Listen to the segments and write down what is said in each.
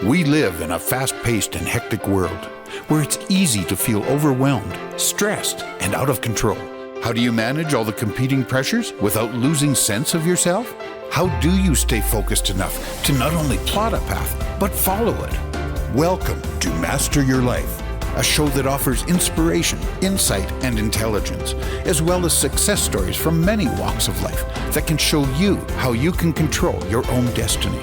We live in a fast-paced and hectic world where it's easy to feel overwhelmed, stressed, and out of control. How do you manage all the competing pressures without losing sense of yourself? How do you stay focused enough to not only plot a path, but follow it? Welcome to Master Your Life, a show that offers inspiration, insight, and intelligence, as well as success stories from many walks of life that can show you how you can control your own destiny.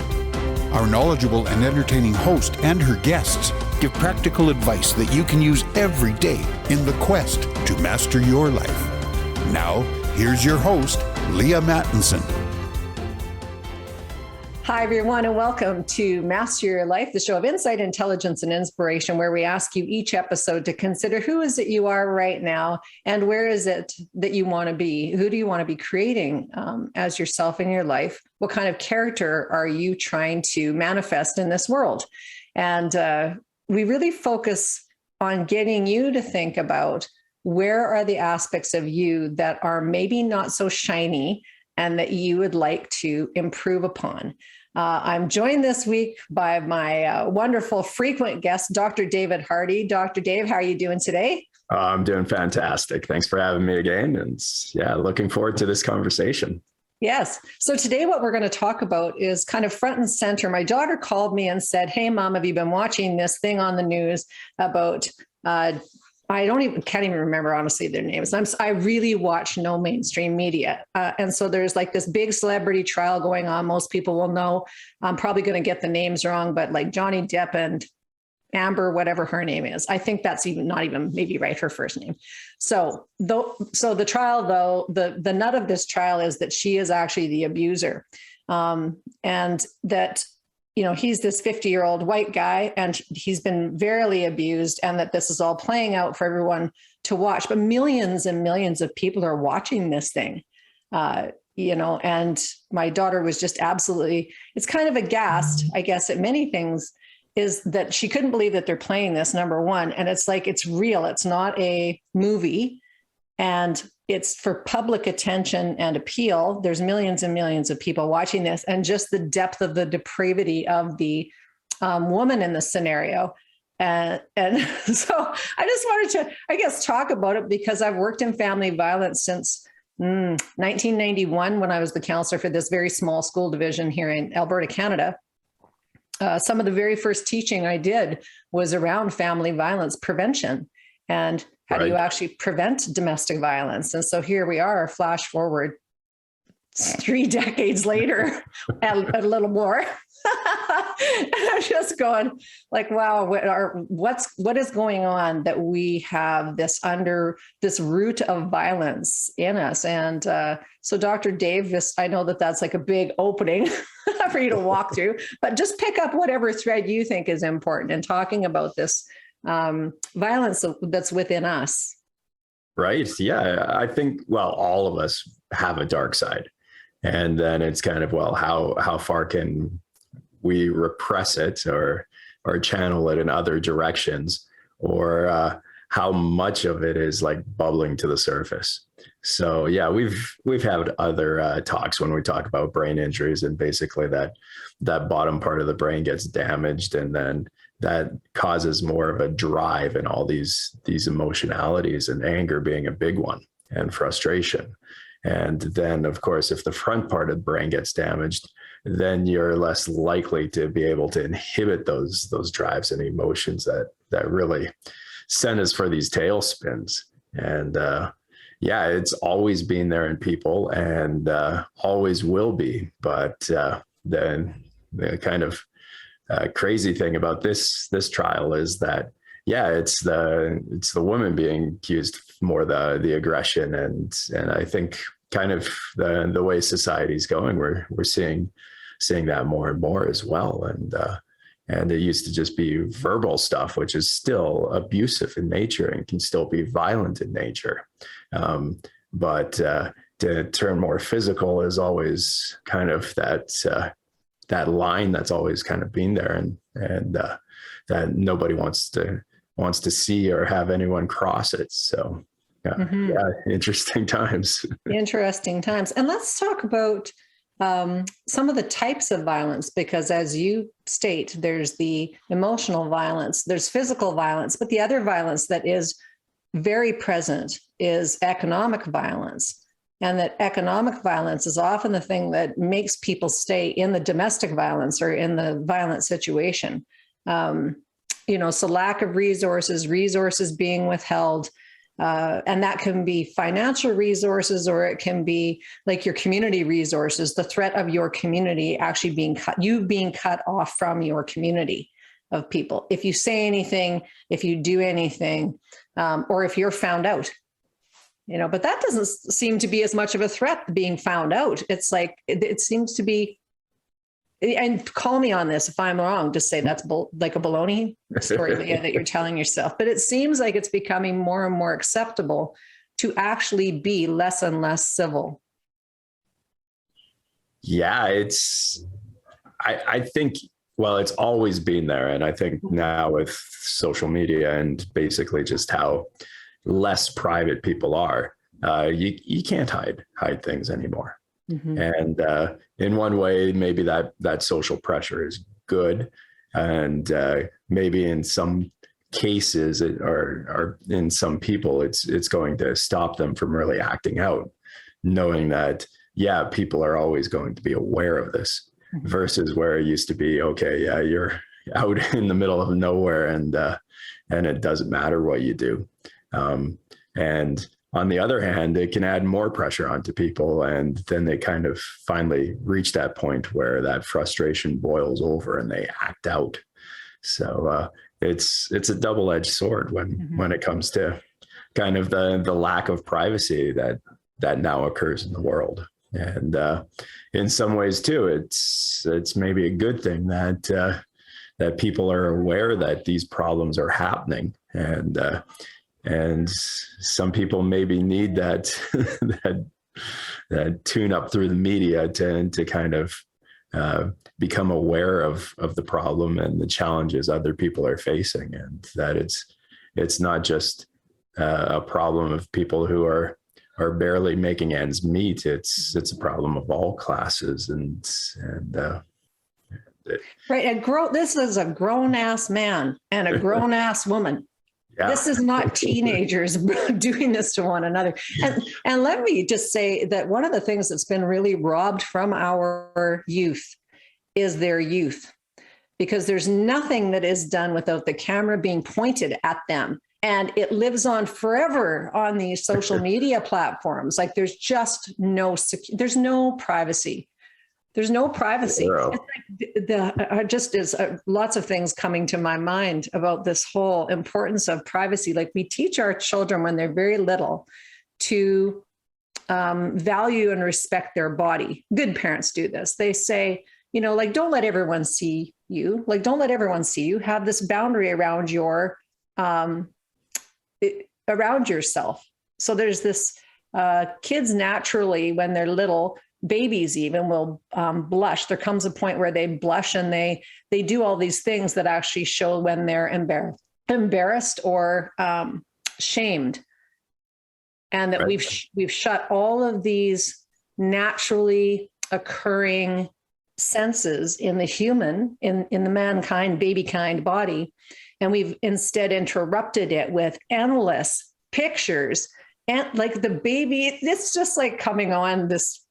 Our knowledgeable and entertaining host and her guests give practical advice that you can use every day in the quest to master your life. Now, here's your host, LEAHA Mattinson. Hi, everyone, and welcome to Master Your Life, the show of insight, intelligence, and inspiration, where we ask you each episode to consider who is it you are right now and where is it that you want to be? Who do you want to be creating as yourself in your life? What kind of character are you trying to manifest in this world? And we really focus on getting you to think about where are the aspects of you that are maybe not so shiny and that you would like to improve upon. I'm joined this week by my wonderful frequent guest, Dr. David Hardy. Dr. Dave, how are you doing today? I'm doing fantastic. Thanks for having me again. And looking forward to this conversation. Yes. So today what we're going to talk about is kind of front and center. My daughter called me and said, "Hey, Mom, have you been watching this thing on the news about can't even remember, honestly, their names. I really watch no mainstream media. And so there's like this big celebrity trial going on. Most people will know. I'm probably going to get the names wrong, but like Johnny Depp and Amber, whatever her name is. I think that's not even maybe right, her first name. So the trial, though, the nut of this trial is that she is actually the abuser. And that, you know, he's this 50-year-old white guy and he's been verily abused, and that this is all playing out for everyone to watch. But millions and millions of people are watching this thing, and my daughter was just absolutely, it's kind of aghast, I guess, at many things, is that she couldn't believe that they're playing this, number one. And it's like, it's real. It's not a movie. And it's for public attention and appeal. There's millions and millions of people watching this, and just the depth of the depravity of the woman in the scenario. And so I just wanted to, I guess, talk about it because I've worked in family violence since 1991, when I was the counselor for this very small school division here in Alberta, Canada. Some of the very first teaching I did was around family violence prevention and how do you actually prevent domestic violence? And so here we are, flash forward 3 decades later, and a little more. And I'm just going like, wow, what is going on that we have this root of violence in us? And so Dr. Dave, I know that's like a big opening for you to walk through, but just pick up whatever thread you think is important in talking about this violence that's within us. Right. Yeah. I think, all of us have a dark side. And then it's kind of, how far can we repress it or channel it in other directions, or how much of it is like bubbling to the surface. So yeah, we've had other talks when we talk about brain injuries, and basically that bottom part of the brain gets damaged, and then that causes more of a drive in all these emotionalities, and anger being a big one, and frustration. And then, of course, if the front part of the brain gets damaged, then you're less likely to be able to inhibit those drives and emotions that really send us for these tailspins. And it's always been there in people, and always will be. But then the kind of crazy thing about this trial is that, it's the woman being accused more, the aggression, and I think kind of the way society's going, we're seeing that more and more as well. And it used to just be verbal stuff, which is still abusive in nature and can still be violent in nature. But to turn more physical is always kind of that line that's always kind of been there, and that nobody wants to see or have anyone cross it. So interesting times. Interesting times. And let's talk about some of the types of violence, because as you state, there's the emotional violence, there's physical violence, but the other violence that is very present is economic violence. And that economic violence is often the thing that makes people stay in the domestic violence or in the violent situation. So lack of resources being withheld, and that can be financial resources, or it can be like your community resources, the threat of your community actually being cut off from your community of people. If you say anything, if you do anything, or if you're found out, but that doesn't seem to be as much of a threat, being found out. It's like, it seems to be, and call me on this if I'm wrong, just say that's like a baloney story that you're telling yourself. But it seems like it's becoming more and more acceptable to actually be less and less civil. Yeah, I think, well, it's always been there. And I think now with social media and basically just how less private people are, you can't hide things anymore. Mm-hmm. And in one way, maybe that social pressure is good, and maybe in some cases, or in some people, it's going to stop them from really acting out, knowing that people are always going to be aware of this, mm-hmm. versus where it used to be, okay, you're out in the middle of nowhere, and it doesn't matter what you do. And on the other hand, it can add more pressure onto people, and then they kind of finally reach that point where that frustration boils over and they act out. So it's a double-edged sword when it comes to kind of the lack of privacy that now occurs in the world. And in some ways too, it's maybe a good thing that people are aware that these problems are happening, and some people maybe need that that tune up through the media to kind of become aware of the problem and the challenges other people are facing, and that it's not just a problem of people who are barely making ends meet. It's a problem of all classes, and right. This is a grown ass man and a grown ass woman. Yeah. This is not teenagers doing this to one another. And let me just say that one of the things that's been really robbed from our youth is their youth, because there's nothing that is done without the camera being pointed at them. And it lives on forever on these social media platforms. Like there's just there's no privacy. There's no privacy. It's like just is lots of things coming to my mind about this whole importance of privacy. Like we teach our children when they're very little to value and respect their body. Good parents do this. They say, like, don't let everyone see you. Like, don't let everyone see you. Have this boundary around around yourself. So there's this kids naturally, when they're little, babies even will blush. There comes a point where they blush, and they do all these things that actually show when they're embarrassed or shamed, and that right. we've shut all of these naturally occurring senses in the human, in the mankind, baby kind body, and we've instead interrupted it with endless pictures, and like the baby, it's just like coming on this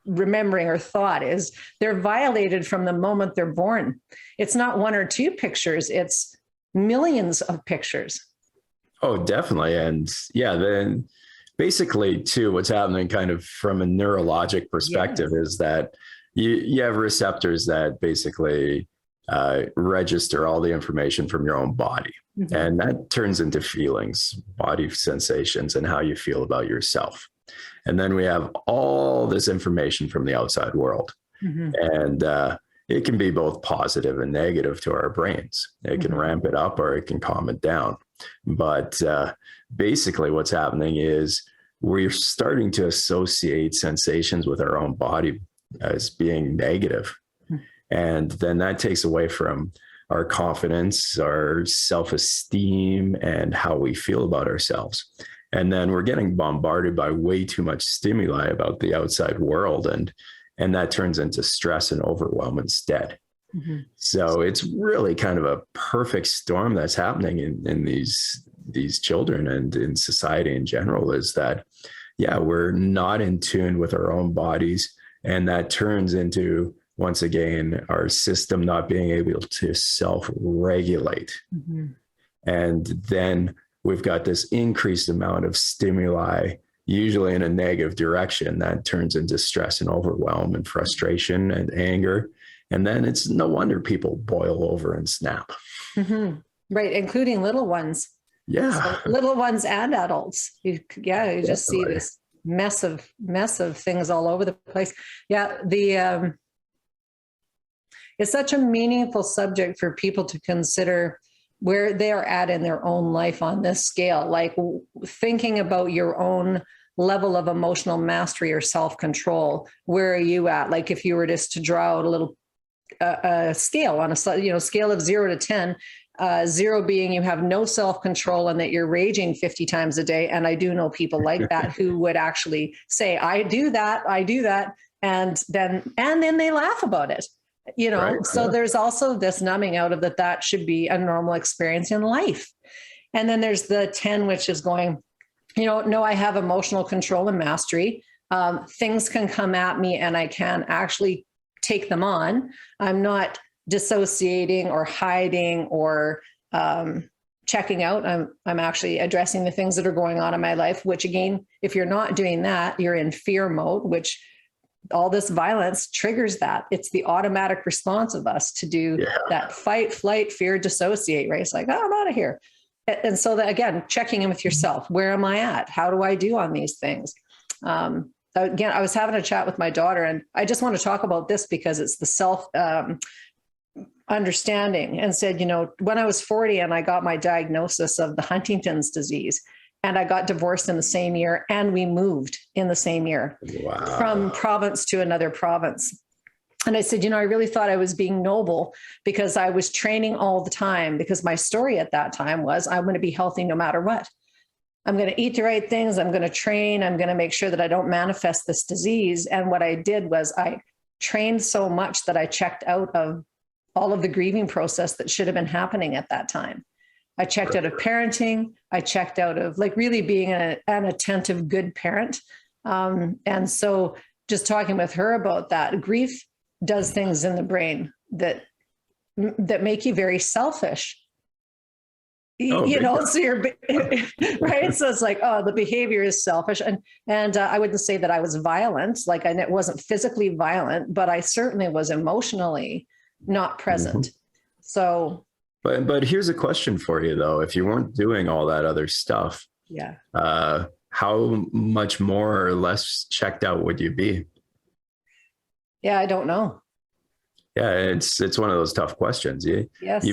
remembering or thought is they're violated from the moment they're born. It's not one or two pictures, it's millions of pictures. Oh, definitely. And then basically too, what's happening kind of from a neurologic perspective is that you have receptors that basically register all the information from your own body. Mm-hmm. And that turns into feelings, body sensations, and how you feel about yourself. And then we have all this information from the outside world. Mm-hmm. And it can be both positive and negative to our brains. It can ramp it up or it can calm it down. But basically what's happening is we're starting to associate sensations with our own body as being negative. Mm-hmm. And then that takes away from our confidence, our self-esteem, and how we feel about ourselves. And then we're getting bombarded by way too much stimuli about the outside world. And and that turns into stress and overwhelm instead. Mm-hmm. So it's really kind of a perfect storm that's happening in these children and in society in general, is that, yeah, we're not in tune with our own bodies. And that turns into, once again, our system not being able to self-regulate. Mm-hmm. And then we've got this increased amount of stimuli, usually in a negative direction, that turns into stress and overwhelm and frustration and anger. And then it's no wonder people boil over and snap. Mm-hmm. Right, including little ones. Yeah. So little ones and adults. You just see this mess of things all over the place. Yeah, it's such a meaningful subject for people to consider where they're at in their own life on this scale, like thinking about your own level of emotional mastery or self-control. Where are you at? Like if you were just to draw out a little scale on a scale of 0 to 10, 0 being you have no self-control and that you're raging 50 times a day. And I do know people like that who would actually say, I do that. And then they laugh about it, right. So there's also this numbing out of that should be a normal experience in life. And then there's the 10, which is going, no, I have emotional control and mastery. Things can come at me and I can actually take them on. I'm not dissociating or hiding or checking out. I'm actually addressing the things that are going on in my life, which again, if you're not doing that, you're in fear mode, which all this violence triggers that. It's the automatic response of us to do that fight, flight, fear, dissociate, right? It's like, oh, I'm out of here. And so that, again, checking in with yourself. Where am I at? How do I do on these things? Again, I was having a chat with my daughter, and I just want to talk about this because it's the self understanding, and said, when I was 40 and I got my diagnosis of the Huntington's disease, and I got divorced in the same year, and we moved in the same year from province to another province. And I said, I really thought I was being noble because I was training all the time, because my story at that time was I'm going to be healthy no matter what. I'm going to eat the right things. I'm going to train. I'm going to make sure that I don't manifest this disease. And what I did was I trained so much that I checked out of all of the grieving process that should have been happening at that time. I checked out of parenting. I checked out of really being an attentive, good parent. And so just talking with her about that, grief does things in the brain that make you very selfish. So you're right. So it's like, the behavior is selfish. And I wouldn't say that I was violent, I wasn't physically violent, but I certainly was emotionally not present. Mm-hmm. So. But here's a question for you though. If you weren't doing all that other stuff, how much more or less checked out would you be? Yeah, I don't know. Yeah, it's one of those tough questions. You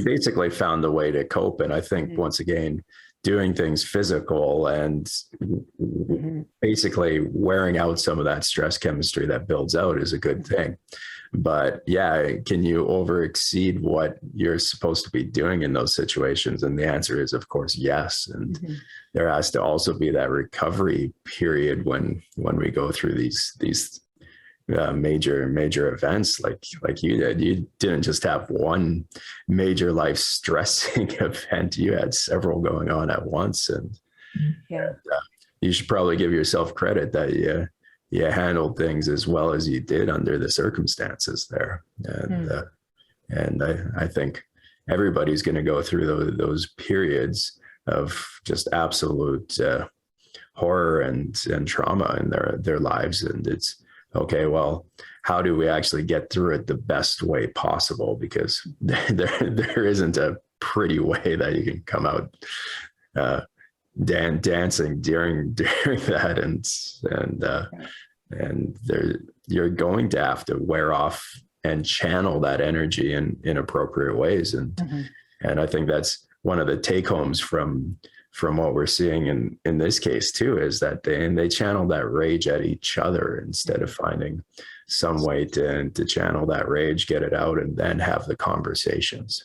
basically found a way to cope. And I think once again, doing things physical and basically wearing out some of that stress chemistry that builds out is a good thing. But can you over exceed what you're supposed to be doing in those situations? And the answer is, of course, yes. And there has to also be that recovery period when we go through these major events like you did. You didn't just have one major life stressing event. You had several going on at once, and you should probably give yourself credit that you handled things as well as you did under the circumstances there. And I think everybody's going to go through those periods of just absolute horror and trauma in their lives. And it's okay, well, how do we actually get through it the best way possible? Because there isn't a pretty way that you can come out dancing during that, and you're going to have to wear off and channel that energy in appropriate ways. And I think that's one of the take homes from what we're seeing in this case too, is that they channel that rage at each other instead of finding some way to channel that rage, get it out, and then have the conversations.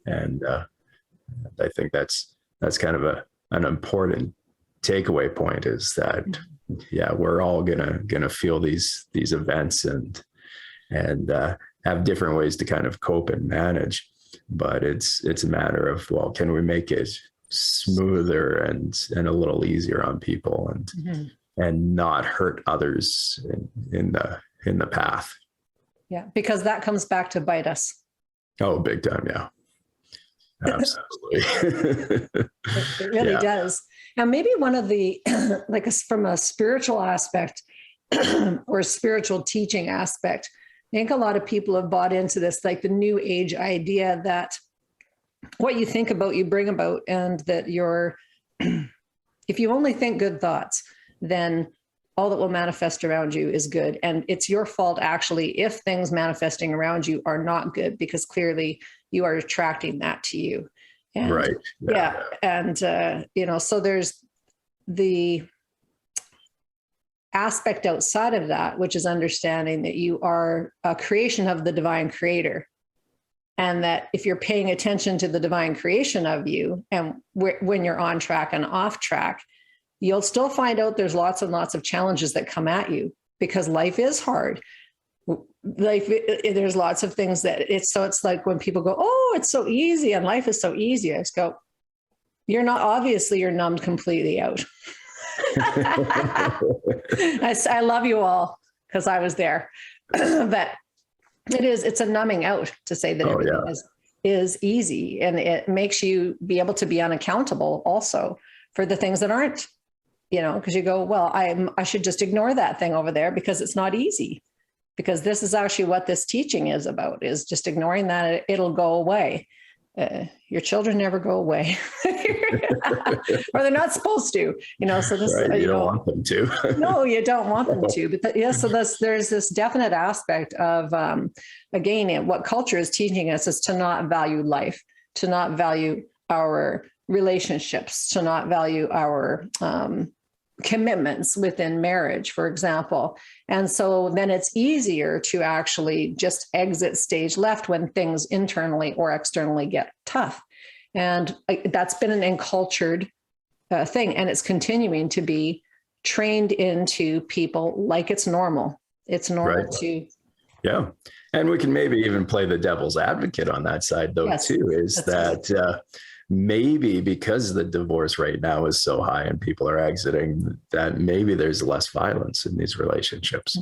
And I think that's kind of an important takeaway point, is that we're all gonna feel these events, and and have different ways to kind of cope and manage. But it's a matter of, well, can we make it smoother and a little easier on people, and not hurt others in the path. Yeah, because that comes back to bite us. Oh, big time. Yeah, absolutely. It really does. And maybe one of the, like from a spiritual aspect or spiritual teaching aspect, I think a lot of people have bought into this, like the new age idea that what you think about, you bring about, and that if you only think good thoughts, then all that will manifest around you is good. And it's your fault, actually, if things manifesting around you are not good, because clearly you are attracting that to you. And, right. Yeah. And, so there's the aspect outside of that, which is understanding that you are a creation of the divine creator. And that if you're paying attention to the divine creation of you, and when you're on track and off track, you'll still find out there's lots and lots of challenges that come at you, because life is hard. There's lots of things that it's like when people go, oh, it's so easy and life is so easy. I just go, you're numbed completely out. I love you all because I was there, but it's a numbing out to say that everything is easy, and it makes you be able to be unaccountable also for the things that aren't, because you go, well, I should just ignore that thing over there because it's not easy, because this is actually what this teaching is about, is just ignoring that. It'll go away. Your children never go away, or they're not supposed to, so this, right. You don't want them to. No, you don't want them to, but so there's this definite aspect of, again, what culture is teaching us is to not value life, to not value our relationships, to not value our, commitments within marriage, for example. And so then it's easier to actually just exit stage left when things internally or externally get tough. And that's been an encultured thing. And it's continuing to be trained into people like it's normal. It's normal to. Yeah. And we can maybe even play the devil's advocate on that side, though, too, is that maybe because the divorce rate now is so high and people are exiting, that maybe there's less violence in these relationships.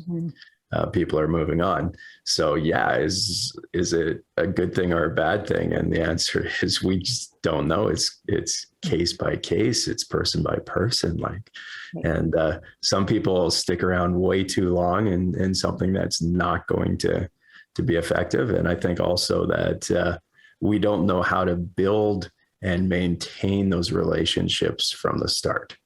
People are moving on. So is it a good thing or a bad thing? And the answer is, we just don't know. It's case by case. It's person by person. And some people stick around way too long in something that's not going to be effective. And I think also that we don't know how to build and maintain those relationships from the start.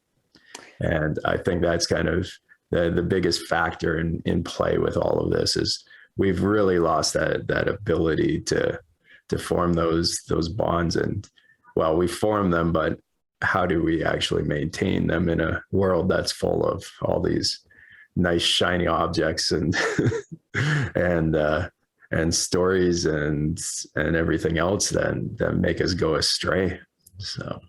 And I think that's kind of the biggest factor in play with all of this, is we've really lost that ability to form those bonds. And well, we form them, but how do we actually maintain them in a world that's full of all these nice shiny objects and and stories and everything else that make us go astray. So,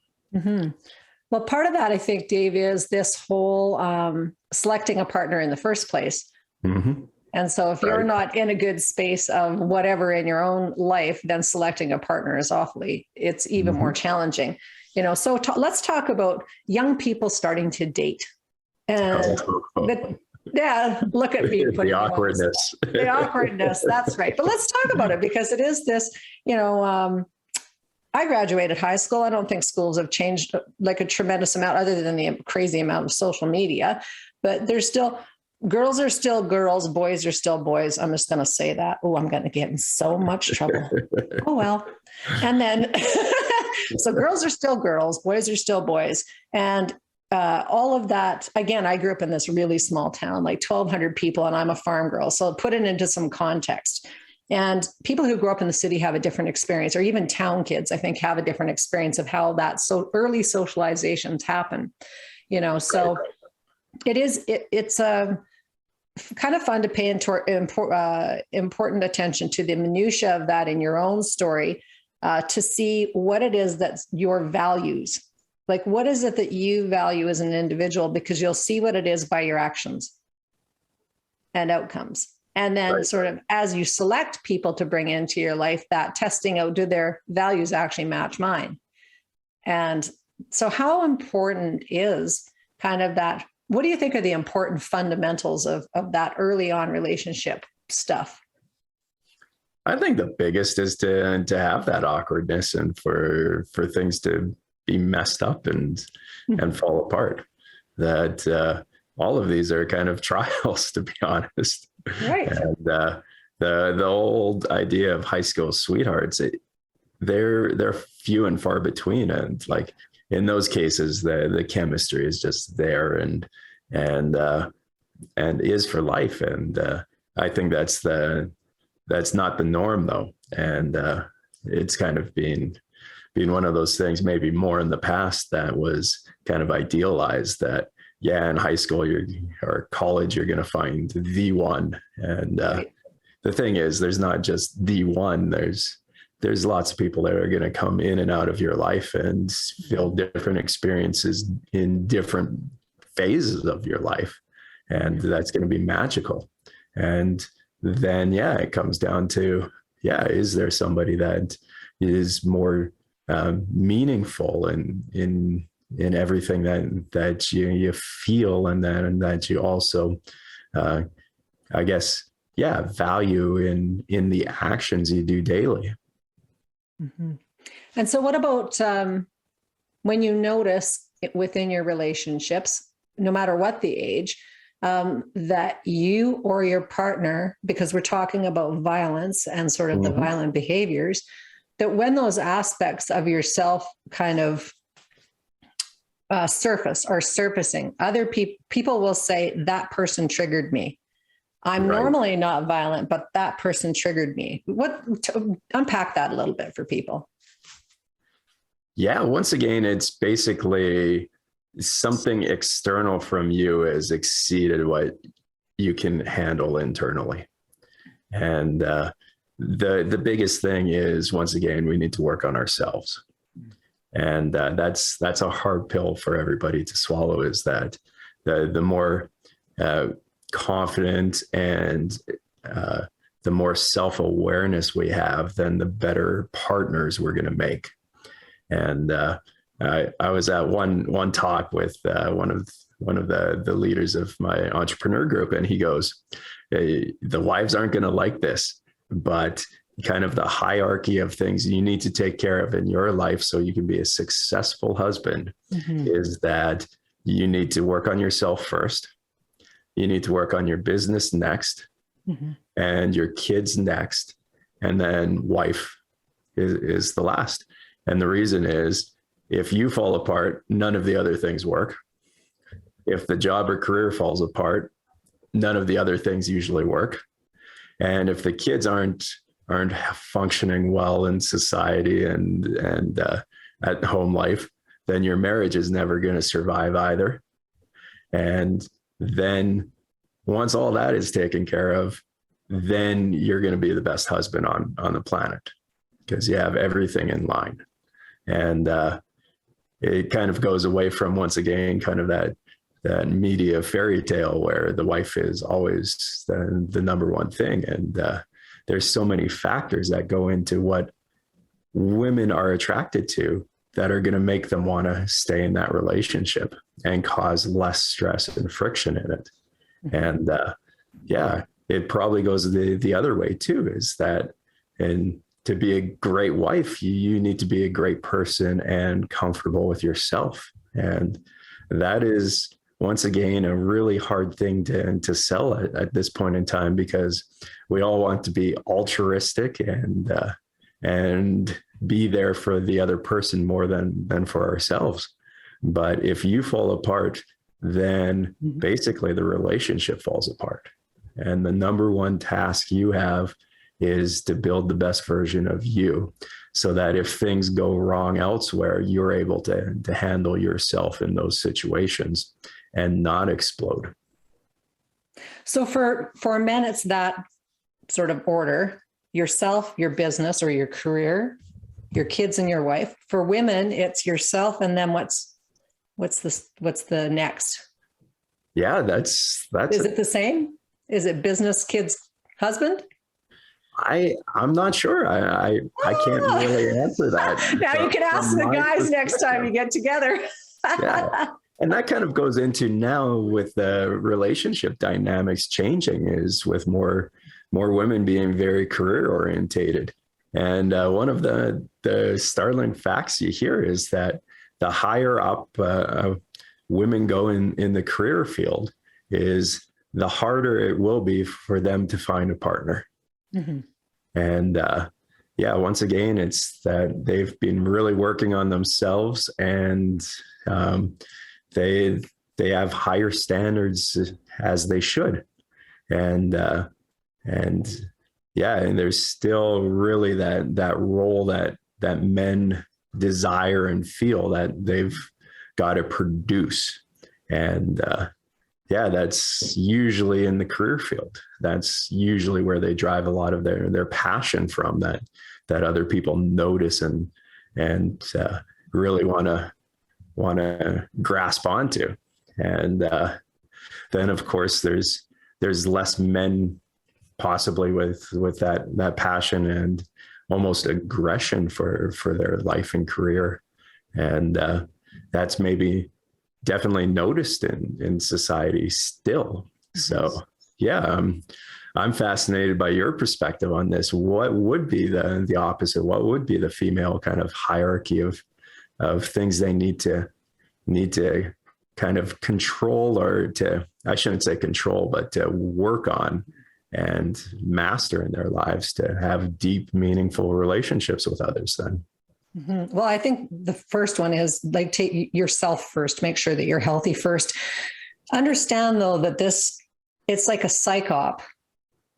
well, part of that, I think, Dave, is this whole selecting a partner in the first place. And so if you're not in a good space of whatever in your own life, then selecting a partner is it's even more challenging. So let's talk about young people starting to date. And look at me. The awkwardness. The awkwardness, that's right. But let's talk about it, because it is this, I graduated high school. I don't think schools have changed like a tremendous amount, other than the crazy amount of social media, but there's still, girls are still girls, boys are still boys. I'm just going to say that. Oh, I'm going to get in so much trouble. Oh, well. And then, so girls are still girls, boys are still boys. And all of that, again, I grew up in this really small town, like 1,200 people, and I'm a farm girl. So put it into some context. And people who grow up in the city have a different experience, or even town kids, I think, have a different experience of how that early socializations happen. So it's kind of fun to pay important attention to the minutia of that in your own story, to see what it is that's your values. Like, what is it that you value as an individual? Because you'll see what it is by your actions and outcomes. And then Right. sort of as you select people to bring into your life, that testing out, do their values actually match mine? And so how important is kind of that? What do you think are the important fundamentals of that early on relationship stuff? I think the biggest is to have that awkwardness and for things to be messed up and fall apart. That all of these are kind of trials, to be honest. Right. And the old idea of high school sweethearts, they're few and far between, and like in those cases, the chemistry is just there and is for life. And I think that's not the norm though, and it's kind of been one of those things, maybe more in the past, that was kind of idealized, that yeah, in high school or college, you're going to find the one. And Right. the thing is, there's not just the one. There's lots of people that are going to come in and out of your life and feel different experiences in different phases of your life. And that's going to be magical. And then, yeah, it comes down to, yeah, is there somebody that is more meaningful in everything that you feel, and that you also, I guess, yeah, value in the actions you do daily. Mm-hmm. And so what about when you notice within your relationships, no matter what the age, that you or your partner, because we're talking about violence and sort of the violent behaviors, that when those aspects of yourself kind of surfacing, other people will say, that person triggered me. I'm Right. normally not violent, but that person triggered me. Unpack that a little bit for people. Yeah, once again, it's basically something external from you has exceeded what you can handle internally. And the biggest thing is, once again, we need to work on ourselves. And that's a hard pill for everybody to swallow, is that the more confident and the more self-awareness we have, then the better partners we're going to make. And I was at one talk with one of the leaders of my entrepreneur group, and he goes, hey, the wives aren't going to like this, but kind of the hierarchy of things you need to take care of in your life so you can be a successful husband is that you need to work on yourself first. You need to work on your business next, and your kids next, and then wife is the last. And the reason is, if you fall apart, none of the other things work. If the job or career falls apart, none of the other things usually work. And if the kids aren't functioning well in society and at home life, then your marriage is never going to survive either. And then once all that is taken care of, then you're going to be the best husband on the planet, because you have everything in line. And it kind of goes away from, once again, kind of that media fairy tale where the wife is always the number one thing. And there's so many factors that go into what women are attracted to that are going to make them want to stay in that relationship and cause less stress and friction in it. And yeah, it probably goes the other way too, is that, and to be a great wife, you need to be a great person and comfortable with yourself. And that is, once again, a really hard thing to sell at this point in time, because we all want to be altruistic and be there for the other person more than for ourselves. But if you fall apart, then basically the relationship falls apart. And the number one task you have is to build the best version of you, so that if things go wrong elsewhere, you're able to handle yourself in those situations and not explode. So for men, it's that sort of order: yourself, your business or your career, your kids and your wife. For women, it's yourself, and then what's the next? Yeah, that's Is it the same? Is it business, kids, Husband? I'm not sure. I can't really answer that. Now you can ask the guys next time you get together. Yeah. And that kind of goes into now with the relationship dynamics changing, is with more women being very career orientated. And one of the startling facts you hear is that the higher up women go in the career field, is the harder it will be for them to find a partner. Mm-hmm. And once again, it's that they've been really working on themselves, and they have higher standards, as they should. And there's still really that role that men desire and feel that they've got to produce. And that's usually in the career field. That's usually where they drive a lot of their passion from, that other people notice and really want to grasp onto. And then of course there's less men possibly with that passion and almost aggression for their life and career. And that's maybe definitely noticed in society still. So I'm fascinated by your perspective on this. What would be the opposite? What would be the female kind of hierarchy of things they need to kind of control, or I shouldn't say control, but to work on and master in their lives to have deep, meaningful relationships with others then? Mm-hmm. Well, I think the first one is like, take yourself first, make sure that you're healthy first. Understand though, that it's like a psych op.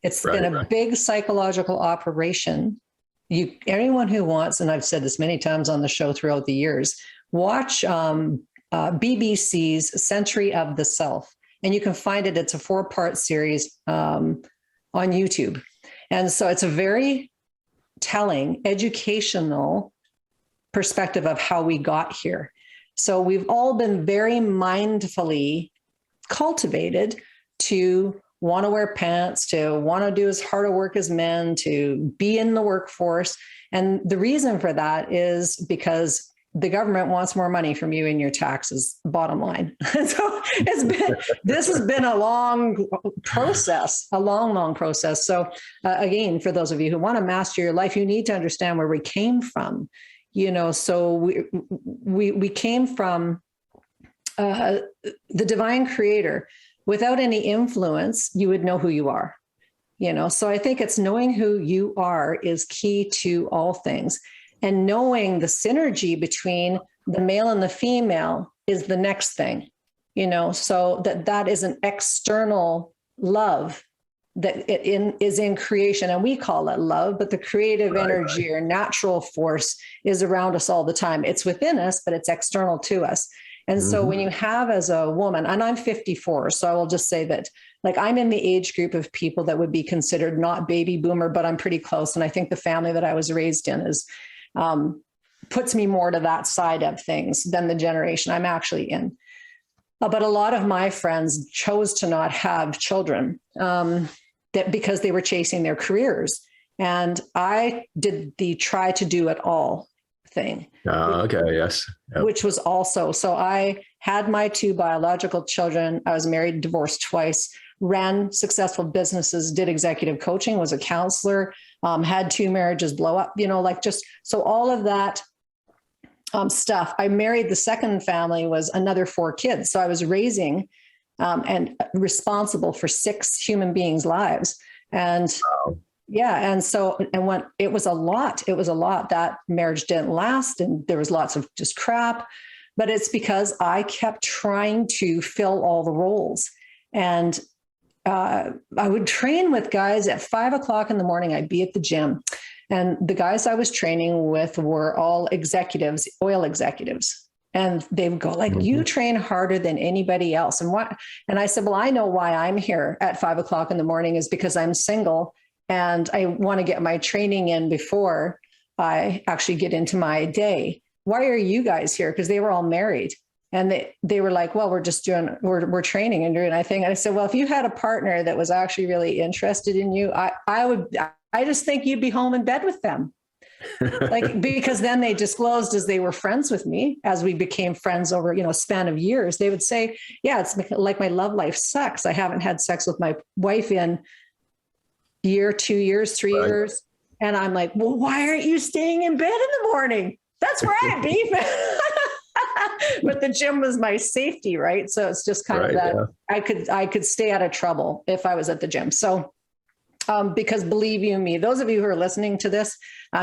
It's been a big psychological operation. Anyone who wants, and I've said this many times on the show throughout the years, watch BBC's Century of the Self, and you can find it. It's a 4-part series on YouTube. And so it's a very telling, educational perspective of how we got here. So we've all been very mindfully cultivated to want to wear pants, to want to do as hard a work as men, to be in the workforce. And the reason for that is because the government wants more money from you in your taxes, bottom line. So this has been a long process, a long process. So again, for those of you who want to master your life, you need to understand where we came from. So we came from the divine creator. Without any influence, you would know who you are. So I think it's knowing who you are is key to all things. And knowing the synergy between the male and the female is the next thing, so that is an external love that is in creation. And we call it love, but the creative energy or natural force is around us all the time. It's within us, but it's external to us. And so when you have, as a woman, and I'm 54, so I will just say that, like, I'm in the age group of people that would be considered not baby boomer, but I'm pretty close. And I think the family that I was raised in is puts me more to that side of things than the generation I'm actually in. But a lot of my friends chose to not have children because they were chasing their careers. And I did the try to do it all thing. Okay, yes. Yep. Which was also, so I had my 2 biological children. I was married, divorced twice, ran successful businesses, did executive coaching, was a counselor, had 2 marriages blow up, so all of that stuff. I married, the second family was another 4 kids. So I was raising and responsible for 6 human beings' lives. And wow. Yeah. And when it was a lot, that marriage didn't last, and there was lots of just crap, but it's because I kept trying to fill all the roles. And I would train with guys at 5 o'clock in the morning. I'd be at the gym, and the guys I was training with were all executives, oil executives. And they would go like, you train harder than anybody else. And I said, well, I know why I'm here at 5 o'clock in the morning is because I'm single. And I want to get my training in before I actually get into my day. Why are you guys here? Because they were all married. And they were like, well, we're training and doing, I think. And I said, well, if you had a partner that was actually really interested in you, I just think you'd be home in bed with them. Like, because then they disclosed as they were friends with me, as we became friends over, a span of years, they would say, yeah, it's like my love life sucks. I haven't had sex with my wife in year, 2 years, 3 years. And I'm like, well, why aren't you staying in bed in the morning? That's where I'd be. But the gym was my safety, right? So it's just kind of that. Yeah. I could stay out of trouble if I was at the gym. So because believe you me, those of you who are listening to this,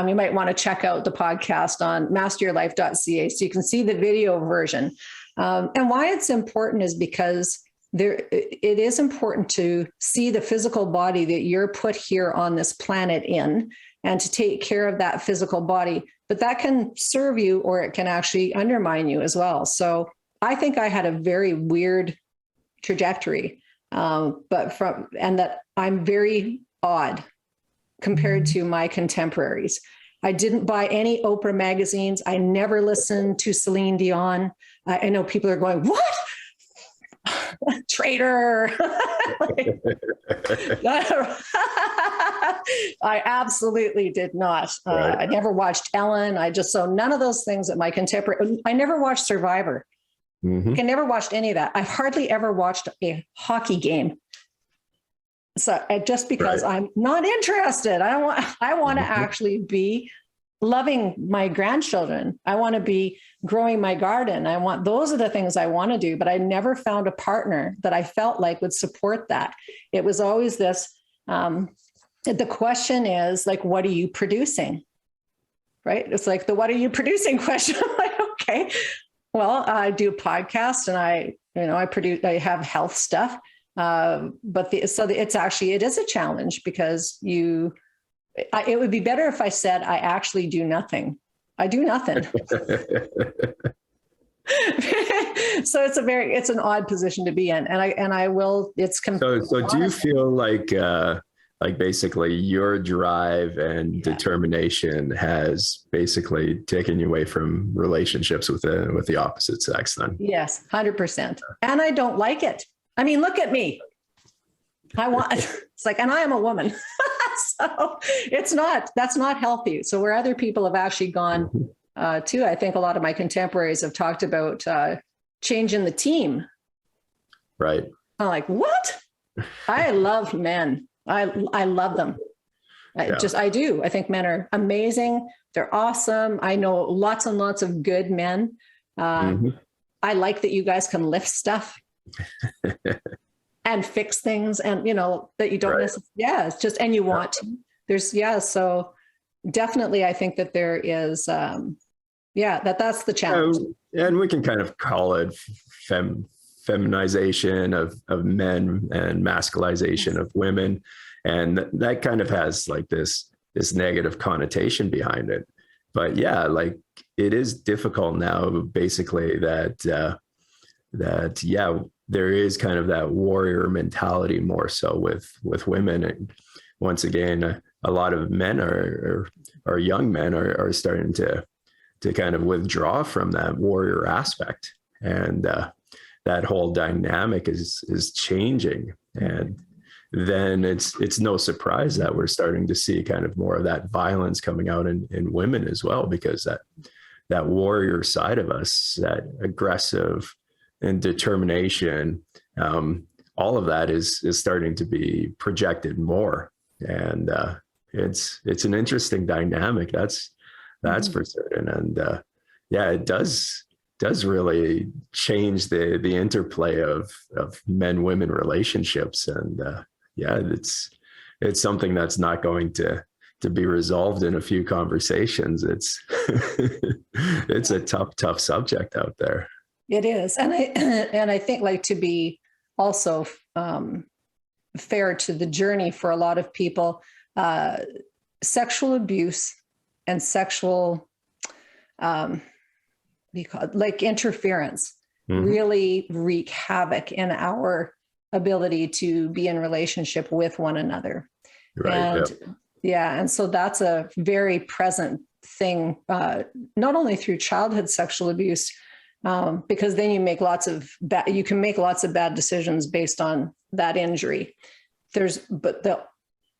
you might want to check out the podcast on masteryourlife.ca so you can see the video version. And why it's important is because it is important to see the physical body that you're put here on this planet in, and to take care of that physical body. But that can serve you, or it can actually undermine you as well. So I think I had a very weird trajectory, and that I'm very odd compared to my contemporaries. I didn't buy any Oprah magazines. I never listened to Celine Dion. I know people are going, what? Traitor. I absolutely did not. I never watched Ellen. So none of those things that my contemporary, I never watched Survivor. Mm-hmm. I never watched any of that. I've hardly ever watched a hockey game. So just because I'm not interested, I want to actually be loving my grandchildren. I want to be growing my garden. Those are the things I want to do, but I never found a partner that I felt like would support that. It was always this, the question is like, what are you producing? Right? It's like the, what are you producing question. I'm like, okay, well, I do podcasts and I have health stuff. But it is a challenge because it would be better if I said, I actually do nothing. I do nothing. So it's an odd position to be in. And I will, so do you feel like basically your drive and determination has basically taken you away from relationships with the opposite sex then? Yes, 100%. And I don't like it. I mean, look at me. It's like, and I am a woman. So that's not healthy. So where other people have actually gone too, I think a lot of my contemporaries have talked about changing the team. Right. I'm like, what? I love men. I love them. I do. I think men are amazing. They're awesome. I know lots and lots of good men. I like that you guys can lift stuff. And fix things, and that you don't necessarily, it's just, and you want to. So definitely I think that there is that's the challenge. And we can kind of call it feminization of men and masculization of women, and that kind of has like this negative connotation behind it. But like it is difficult now, basically, that there is kind of that warrior mentality more so with women. And once again, a lot of men are young men are starting to kind of withdraw from that warrior aspect. And that whole dynamic is changing. And then it's no surprise that we're starting to see kind of more of that violence coming out in women as well, because that warrior side of us, that aggressive and determination, all of that is starting to be projected more. And it's an interesting dynamic, that's for certain. And it does really change the interplay of men-women relationships. And it's something that's not going to be resolved in a few conversations. It's it's a tough subject out there. It is. And I think, like, to be also fair to the journey for a lot of people, sexual abuse and sexual interference really wreak havoc in our ability to be in relationship with one another. Right. And and so that's a very present thing, not only through childhood sexual abuse, because then you make lots of bad decisions based on that injury. But the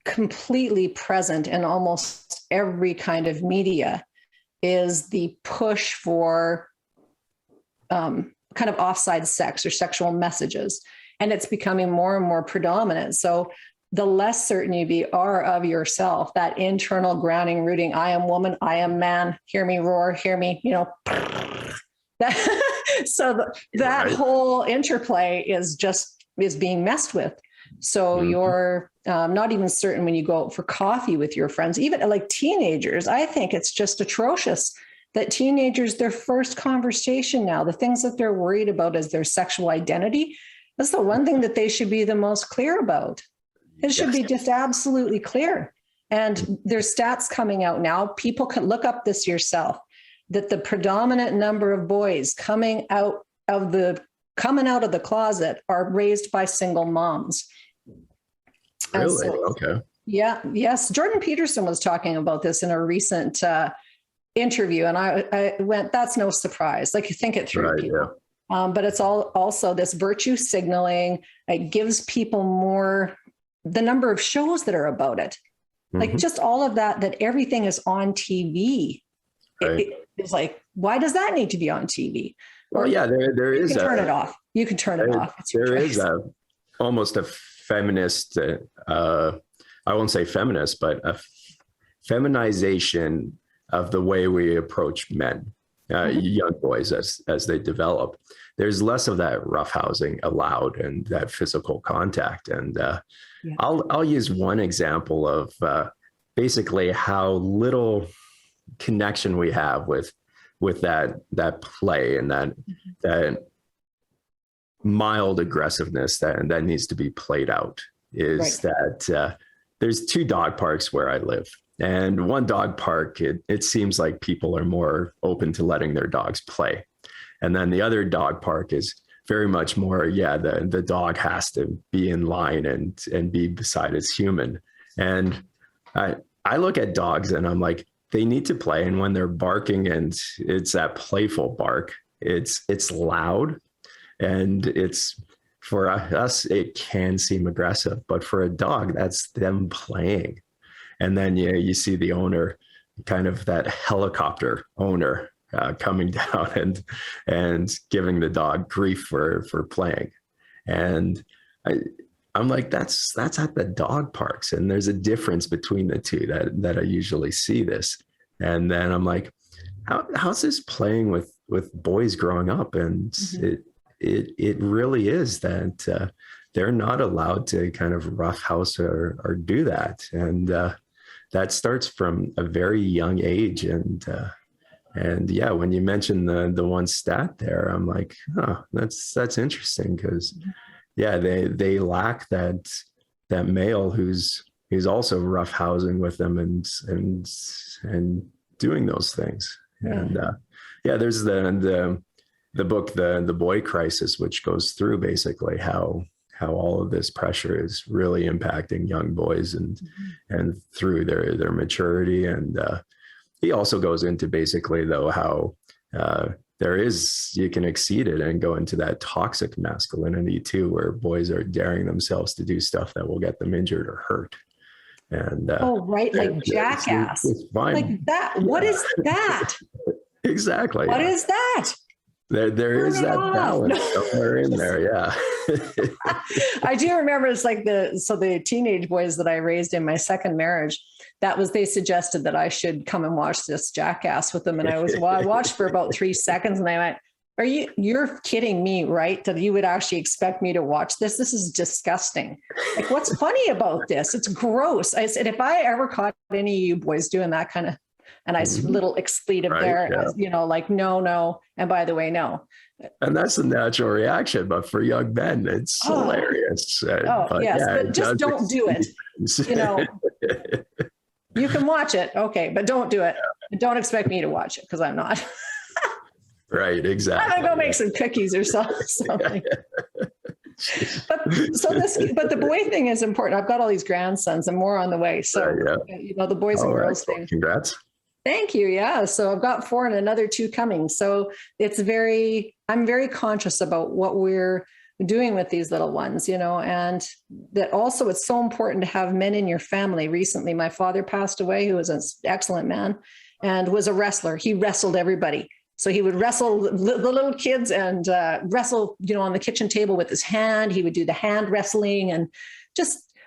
completely present in almost every kind of media is the push for kind of offside sex or sexual messages. And it's becoming more and more predominant. So the less certain you are of yourself, that internal grounding, rooting, I am woman, I am man, hear me roar, hear me, that whole interplay is being messed with. So you're not even certain when you go out for coffee with your friends, even like teenagers. I think it's just atrocious that teenagers, their first conversation now, the things that they're worried about is their sexual identity. That's the one thing that they should be the most clear about. It should be just absolutely clear. And there's stats coming out now. People can look up this yourself, that the predominant number of boys coming out of the closet are raised by single moms. Really? Okay. Yeah. Yes. Jordan Peterson was talking about this in a recent interview. And I went, that's no surprise. Like, you think it through. Right, people. Yeah. But it's also this virtue signaling. It gives people more, the number of shows that are about it. Like just all of that everything is on TV. Right. It's like, why does that need to be on TV? Well, yeah, there is. You can turn it off. You can turn it off. There is almost a feminist, I won't say feminist, but a feminization of the way we approach men, young boys as they develop. There's less of that roughhousing allowed and that physical contact. And I'll use one example of basically how little connection we have with that play and that mild aggressiveness that needs to be played out is that there's 2 dog parks where I live. And one dog park, it seems like people are more open to letting their dogs play. And then the other dog park is very much more, the dog has to be in line and be beside its human. And I look at dogs and I'm like, they need to play. And when they're barking and it's that playful bark, it's loud. And it's, for us, it can seem aggressive, but for a dog, that's them playing. And then you see the owner, kind of that helicopter owner, coming down and giving the dog grief for playing. And I'm like, that's at the dog parks. And there's a difference between the two that I usually see this. And then I'm like, how's this playing with boys growing up? And it really is that they're not allowed to kind of roughhouse or do that. And that starts from a very young age. And yeah, when you mention the one stat there, I'm like, oh, that's interesting, because they lack that male who's also roughhousing with them and doing those things. And there's the book, the Boy Crisis, which goes through basically how all of this pressure is really impacting young boys and through their maturity. And he also goes into basically, though, how you can exceed it and go into that toxic masculinity too, where boys are daring themselves to do stuff that will get them injured or hurt. And like jackass, it's fine. Like that. What is that? Exactly. What is that? There is that balance somewhere in there. Yeah. I do remember it's like the teenage boys that I raised in my second marriage, they suggested that I should come and watch this jackass with them. And I watched for about 3 seconds and I went, you're kidding me, right? That you would actually expect me to watch this? This is disgusting. Like, what's funny about this? It's gross. I said, if I ever caught any of you boys doing that kind of, and I little expletive like, no. And by the way, no. And that's the natural reaction. But for young men, it's hilarious. But just don't do it. You can watch it. Okay. But don't do it. And don't expect me to watch it, because I'm not. Right. Exactly. I'm going to go make some cookies or something. But the boy thing is important. I've got all these grandsons and more on the way. So, the boys and girls thing. Congrats. Thank you. Yeah. So I've got 4 and another 2 coming. So I'm very conscious about what we're doing with these little ones, and that also it's so important to have men in your family. Recently, my father passed away, who was an excellent man and was a wrestler. He wrestled everybody. So he would wrestle the little kids and wrestle, on the kitchen table with his hand. He would do the hand wrestling and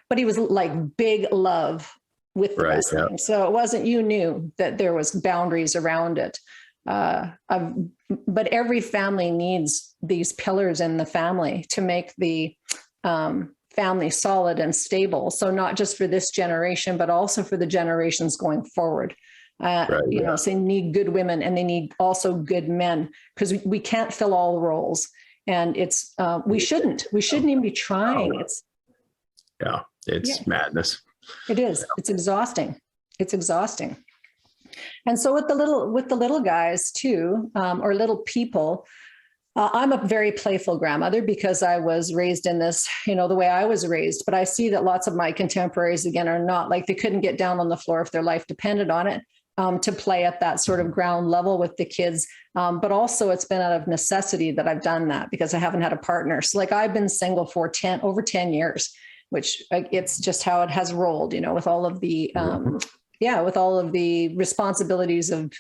but he was like big love with the wrestling. Yeah. So it wasn't, you knew that there was boundaries around it. But every family needs these pillars in the family to make the family solid and stable. So not just for this generation, but also for the generations going forward. So they need good women and they need also good men, because we can't fill all the roles. And it's, we shouldn't even be trying. It's madness. It is. It's exhausting. And so with the little guys too, or little people, I'm a very playful grandmother because I was raised in this, the way I was raised. But I see that lots of my contemporaries, again, are not, like, they couldn't get down on the floor if their life depended on it, to play at that sort of ground level with the kids. But also it's been out of necessity that I've done that, because I haven't had a partner. So like, I've been single for over 10 years, which it's just how it has rolled, with all of the, with all of the responsibilities of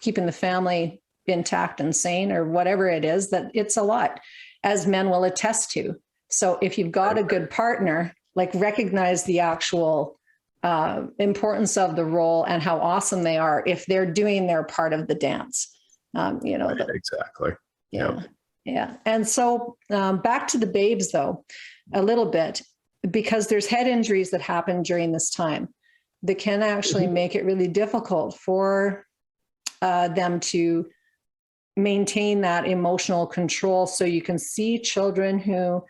keeping the family intact and sane, or whatever it is, that it's a lot, as men will attest to. So if you've got a good partner, like, recognize the actual importance of the role and how awesome they are if they're doing their part of the dance. Exactly. Yeah. And so back to the babes though, a little bit, because there's head injuries that happen during this time that can actually make it really difficult for them to maintain that emotional control. So you can see children who,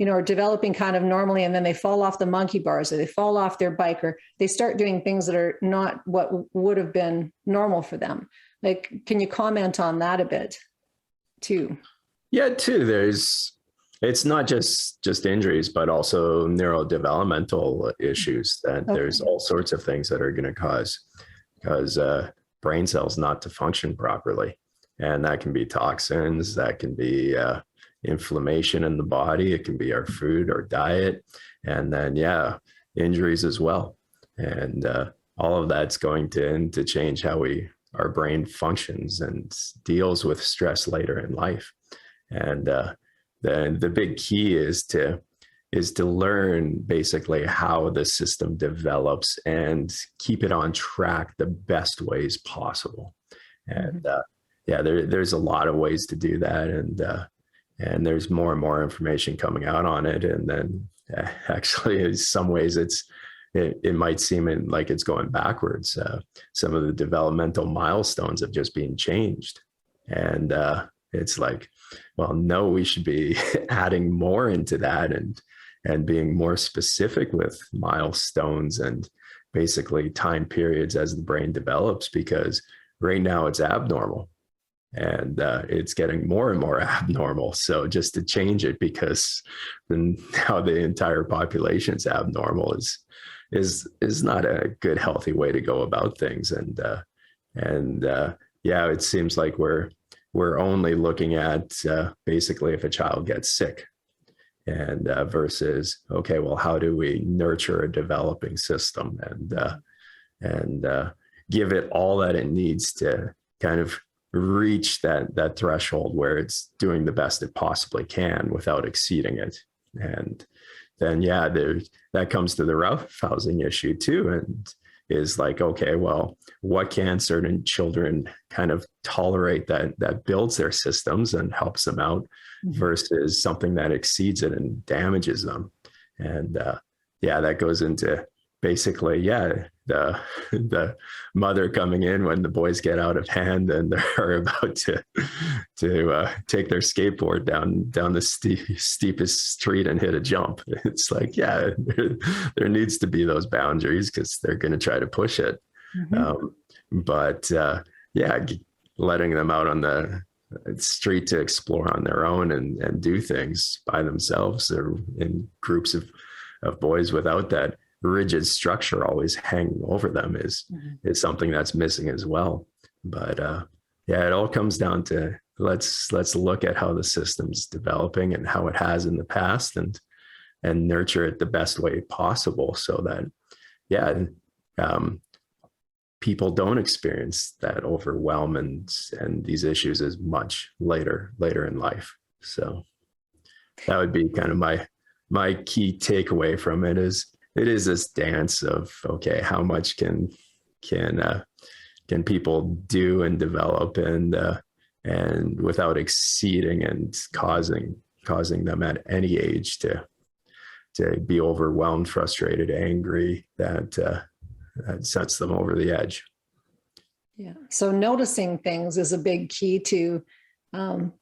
are developing kind of normally, and then they fall off the monkey bars, or they fall off their bike, or they start doing things that are not what would have been normal for them. Like, can you comment on that a bit too? Yeah, too. It's not just injuries, but also neurodevelopmental issues that there's all sorts of things that are going to cause brain cells not to function properly. And that can be toxins, that can be inflammation in the body. It can be our food or diet, and then, injuries as well. And all of that's going to change how our brain functions and deals with stress later in life. And the big key is to learn basically how the system develops and keep it on track the best ways possible. And there's a lot of ways to do that, and there's more and more information coming out on it. And then actually, in some ways, it might seem like it's going backwards. Some of the developmental milestones have just been changed, and it's like, well, no, we should be adding more into that and being more specific with milestones and basically time periods as the brain develops, because right now it's abnormal. And it's getting more and more abnormal. So just to change it, because now the entire population is abnormal, is not a good, healthy way to go about things. And it seems like we're only looking at basically if a child gets sick, and versus, okay, well, how do we nurture a developing system and give it all that it needs to kind of reach that threshold where it's doing the best it possibly can without exceeding it. And then that comes to the roughhousing issue too, and is like, okay, well, what can certain children kind of tolerate that builds their systems and helps them out, versus something that exceeds it and damages them. And that goes into basically, the mother coming in when the boys get out of hand and they're about to take their skateboard down the steepest street and hit a jump. It's like, there needs to be those boundaries, because they're going to try to push it. Letting them out on the street to explore on their own and do things by themselves, or in groups of boys without that rigid structure always hanging over them is something that's missing as well. But yeah, it all comes down to let's look at how the system's developing and how it has in the past, and nurture it the best way possible, so that people don't experience that overwhelm and these issues as much later in life. So that would be kind of my key takeaway from it. Is it is this dance of, okay, how much can people do and develop, and without exceeding and causing them at any age to be overwhelmed, frustrated, angry, that sets them over the edge. Yeah. So noticing things is a big key to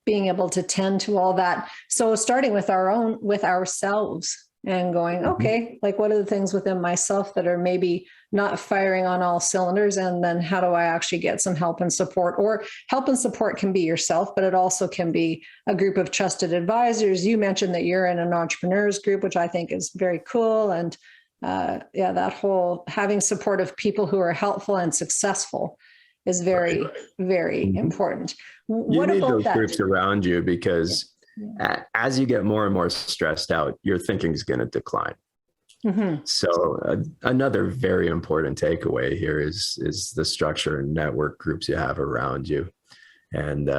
being able to tend to all that. So starting with ourselves and going, okay, like what are the things within myself that are maybe not firing on all cylinders? And then how do I actually get some help and support? Or help and support can be yourself, but it also can be a group of trusted advisors. You mentioned that you're in an entrepreneurs group, which I think is very cool. And that whole having supportive people who are helpful and successful is very, very important. You need those groups around you, because as you get more and more stressed out, your thinking is going to decline. So another very important takeaway here is the structure and network groups you have around you. And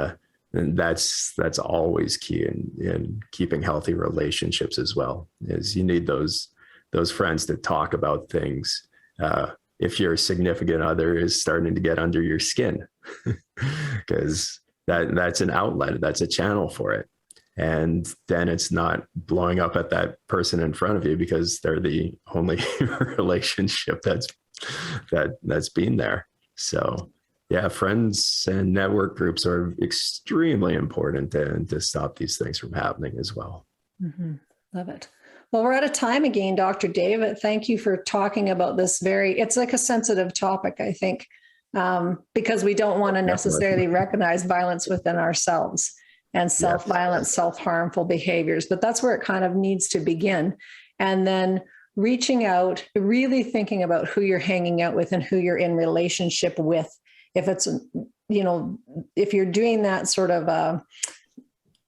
that's always key in keeping healthy relationships as well, is you need those friends to talk about things. If your significant other is starting to get under your skin, because that's an outlet, that's a channel for it. And then it's not blowing up at that person in front of you because they're the only relationship that's been there. So yeah, friends and network groups are extremely important to stop these things from happening as well. Love it. Well, we're out of time again, Dr. David. Thank you for talking about this it's like a sensitive topic, I think, because we don't want to necessarily recognize violence within ourselves and self-violence, self-harmful behaviors, but that's where it kind of needs to begin. And then reaching out, really thinking about who you're hanging out with and who you're in relationship with. If it's, if you're doing that sort of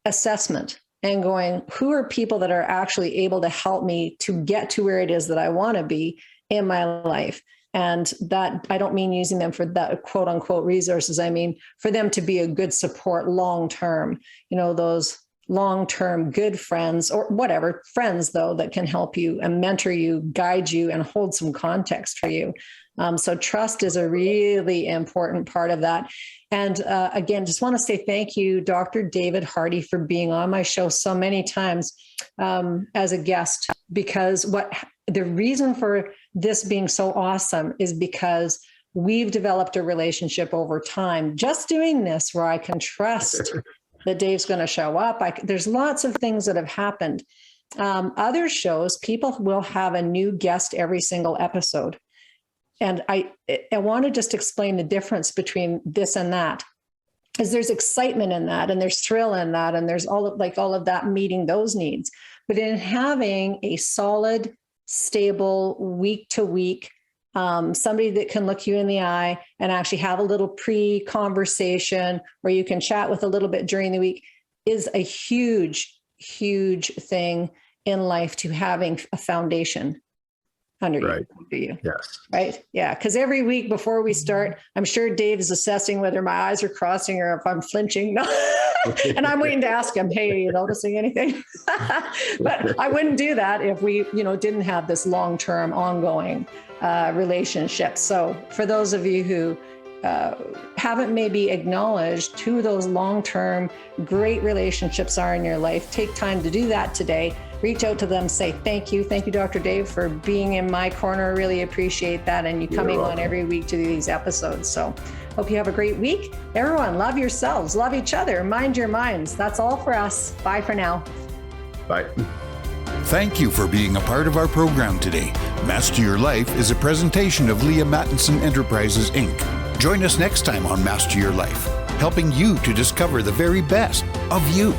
assessment and going, who are people that are actually able to help me to get to where it is that I want to be in my life? And that, I don't mean using them for that quote unquote resources. I mean, for them to be a good support long-term, those long-term good friends or whatever friends though, that can help you and mentor you, guide you, and hold some context for you. So trust is a really important part of that. And again, just want to say thank you, Dr. David Hardy, for being on my show so many times as a guest, because the reason for this being so awesome is because we've developed a relationship over time, just doing this, where I can trust that Dave's going to show up. There's lots of things that have happened. Other shows, people will have a new guest every single episode. And I want to just explain the difference between this and that, because there's excitement in that, and there's thrill in that, and there's all of that meeting those needs. But in having a solid, stable, week to week, somebody that can look you in the eye and actually have a little pre-conversation where you can chat with a little bit during the week is a huge, huge thing in life, to having a foundation under you. Yes. Right. Yeah. Because every week before we start, I'm sure Dave is assessing whether my eyes are crossing or if I'm flinching. And I'm waiting to ask him, hey, are you noticing anything? But I wouldn't do that if we, didn't have this long-term ongoing relationship. So for those of you who haven't maybe acknowledged who those long-term great relationships are in your life, take time to do that today. Reach out to them, say thank you. Thank you, Dr. Dave, for being in my corner. Really appreciate that. And you coming on every week to do these episodes. So hope you have a great week. Everyone, love yourselves, love each other, mind your minds. That's all for us. Bye for now. Bye. Thank you for being a part of our program today. Master Your Life is a presentation of LEAHA Mattinson Enterprises, Inc. Join us next time on Master Your Life, helping you to discover the very best of you.